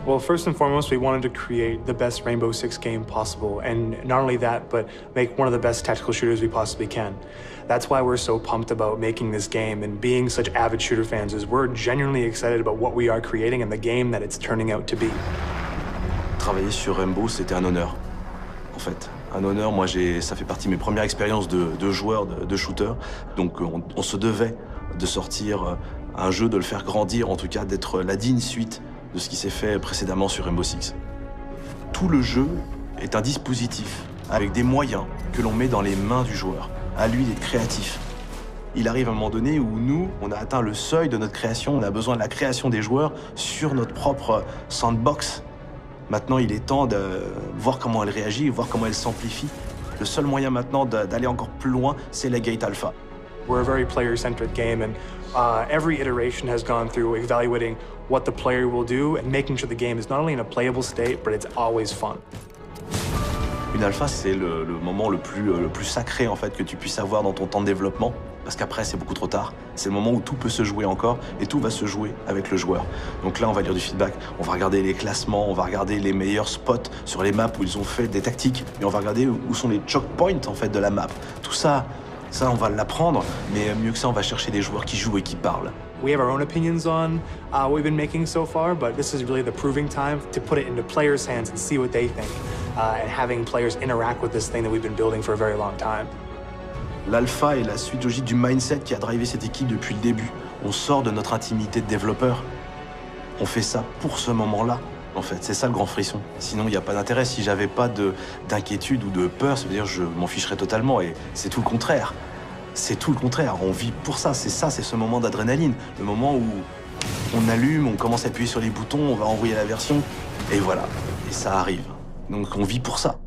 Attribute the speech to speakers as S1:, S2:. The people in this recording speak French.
S1: Well, first and foremost, we wanted to create the best Rainbow Six game possible, and not only that, but make one of the best tactical shooters we possibly can. That's why we're so pumped about making this game and being such avid shooter fans, is we're genuinely excited about what we are creating and the game that it's turning out to be.
S2: Travailler sur Rainbow, c'était un honneur, en fait. Un honneur, moi ça fait partie de mes premières expériences de joueur, de shooter, donc on se devait de sortir un jeu, de le faire grandir, en tout cas d'être la digne suite de ce qui s'est fait précédemment sur Rainbow Six. Tout le jeu est un dispositif avec des moyens que l'on met dans les mains du joueur. À lui d'être créatif. Il arrive un moment donné où nous, on a atteint le seuil de notre création, on a besoin de la création des joueurs sur notre propre sandbox. Maintenant, il est temps de voir comment elle réagit, voir comment elle s'amplifie. Le seul moyen maintenant d'aller encore plus loin, c'est la Gate Alpha.
S1: We're a very player-centric game, and every iteration has gone through evaluating what the player will do and making sure the game is not only in a playable state, but it's always fun.
S2: Une alpha, c'est le moment le plus sacré en fait que tu puisses avoir dans ton temps de développement, parce qu'après c'est beaucoup trop tard. C'est le moment où tout peut se jouer encore et tout va se jouer avec le joueur. Donc là, on va lire du feedback, on va regarder les classements, on va regarder les meilleurs spots sur les maps où ils ont fait des tactiques, et on va regarder où sont les choke points en fait de la map. Tout ça, on va l'apprendre, mais mieux que ça, on va chercher des joueurs qui jouent et qui parlent.
S1: We have our own opinions on what we've been making so far, but this is really the proving time to put it into players' hands and see what they think, and having players interact with this thing that we've been building for a very long time.
S2: L'alpha est la suite logique du mindset qui a drivé cette équipe depuis le début. On sort de notre intimité de développeur. On fait ça pour ce moment-là, en fait. C'est ça le grand frisson. Sinon, il n'y a pas d'intérêt. Si j'avais pas d'inquiétude ou de peur, ça veut dire que je m'en ficherais totalement. Et c'est tout le contraire. C'est tout le contraire. On vit pour ça. C'est ce moment d'adrénaline. Le moment où on allume, on commence à appuyer sur les boutons, on va envoyer la version. Et voilà. Et ça arrive. Donc on vit pour ça.